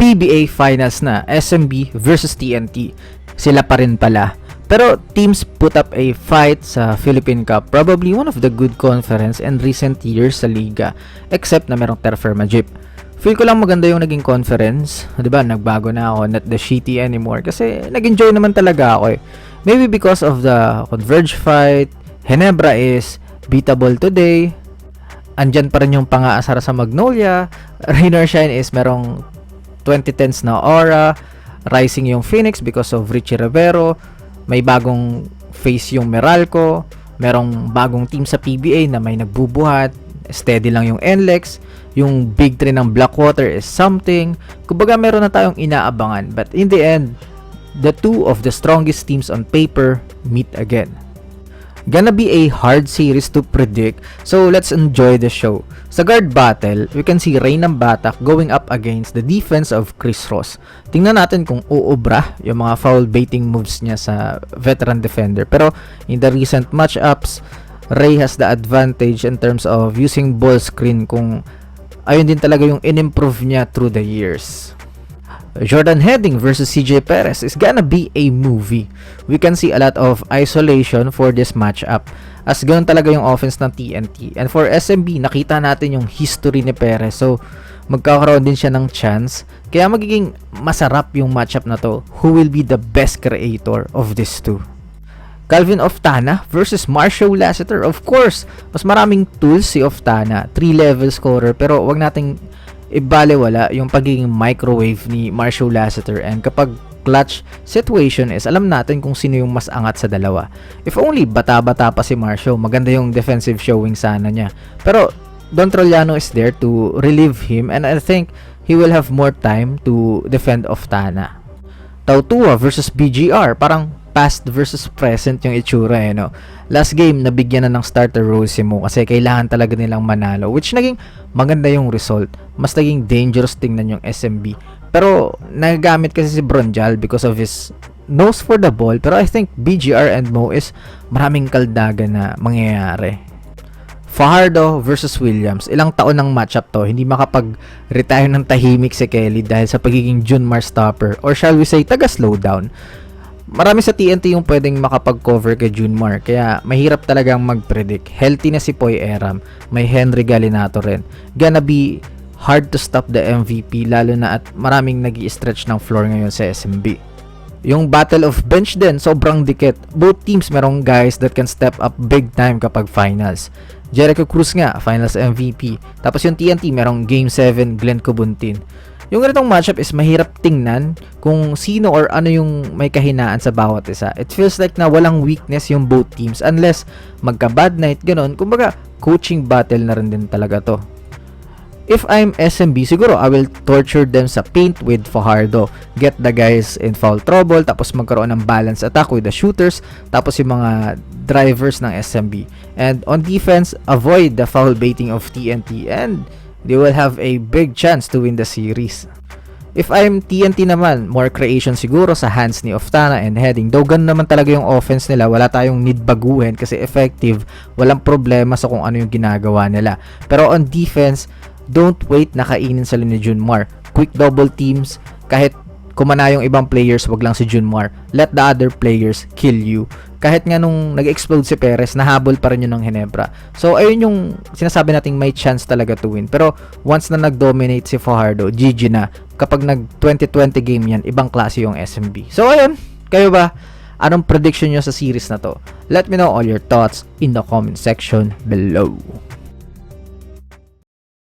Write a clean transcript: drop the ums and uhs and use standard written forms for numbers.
PBA Finals na, SMB versus TNT. Sila pa rin pala. Pero teams put up a fight sa Philippine Cup, probably one of the good conference in recent years sa liga, except na merong Terra Firma Jeep. Feel ko lang maganda yung naging conference, 'di ba? Nagbago na ako, not the shitty anymore kasi nag-enjoy naman talaga ako eh. Maybe because of the Converge fight, Ginebra is beatable today. Andyan pa rin yung pang-aasar sa Magnolia. Rain or Shine is merong 2010s na aura. Rising yung Phoenix because of Richie Rivero. May bagong face yung Meralco. Merong bagong team sa PBA na may nagbubuhat. Steady lang yung NLEX. Yung big 3 ng Blackwater is something. Kumbaga meron na tayong inaabangan. But in the end, the two of the strongest teams on paper meet again. Gonna be a hard series to predict, so let's enjoy the show. Sa guard battle, we can see Rain ng Batak going up against the defense of Chris Ross. Tingnan natin kung uubra yung mga foul baiting moves niya sa veteran defender. Pero in the recent matchups, Ray has the advantage in terms of using ball screen kung ayun din talaga yung in-improve niya through the years. Jordan Heading versus CJ Perez is gonna be a movie. We can see a lot of isolation for this matchup as ganun talaga yung offense ng TNT. And for SMB, nakita natin yung history ni Perez. So, magkakaroon din siya ng chance. Kaya magiging masarap yung matchup na to. Who will be the best creator of these two? Calvin Oftana versus Marcio Lassiter. Of course, mas maraming tools si Oftana. 3-level scorer. Pero wag nating ibalewala yung pagiging microwave ni Marcio Lassiter, and kapag clutch situation is alam natin kung sino yung mas angat sa dalawa. If only bata-bata pa si Marcio, maganda yung defensive showing sana niya. Pero Don Trollano is there to relieve him, and I think he will have more time to defend Oftana. Tautua versus BGR, parang past versus present yung itsura eh, no? Last game, nabigyan na ng starter Rosimo kasi kailangan talaga nilang manalo, which naging maganda yung result. Mas naging dangerous tingnan yung SMB. Pero nagagamit kasi si Bronjal because of his nose for the ball. Pero I think BGR and Mo is maraming kaldagan na mangyayari. Fajardo versus Williams. Ilang taon ng matchup to. Hindi makapag-retire ng tahimik si Kelly dahil sa pagiging Junmar stopper, or shall we say taga slowdown. Marami sa TNT yung pwedeng makapag-cover kay Junmar, kaya mahirap talagang mag-predict. Healthy na si Poy Eram, may Henry Galinato rin. Gonna be hard to stop the MVP, lalo na at maraming nag-i-stretch ng floor ngayon sa SMB. Yung Battle of Bench din, sobrang dikit. Both teams merong guys that can step up big time kapag finals. Jericho Cruz nga, finals MVP. Tapos yung TNT merong Game 7, Glenn Cobuntin. Yung ganitong matchup is mahirap tingnan kung sino or ano yung may kahinaan sa bawat isa. It feels like na walang weakness yung both teams unless magka-bad night, ganun. Kumbaga, coaching battle na rin din talaga to. If I'm SMB, siguro I will torture them sa paint with Fajardo. Get the guys in foul trouble, tapos magkaroon ng balance attack with the shooters, tapos yung mga drivers ng SMB. And on defense, avoid the foul baiting of TNT and they will have a big chance to win the series. If I'm TNT naman, more creation siguro sa hands ni Oftana and Heading. Though ganun naman talaga yung offense nila, wala tayong need baguhin kasi effective, walang problema sa kung ano yung ginagawa nila. Pero on defense, don't wait na kainin sila ni Junmar. Quick double teams, kahit kumana yung ibang players, wag lang si Junmar. Let the other players kill you. Kahit nga nung nag-explode si Perez, nahabol pa rin yun ng Ginebra. So, ayun yung sinasabi nating may chance talaga to win. Pero, once na nag-dominate si Fajardo, GG na. Kapag nag-2020 game yan, ibang klase yung SMB. So, ayun. Kayo ba? Anong prediction nyo sa series na to? Let me know all your thoughts in the comment section below.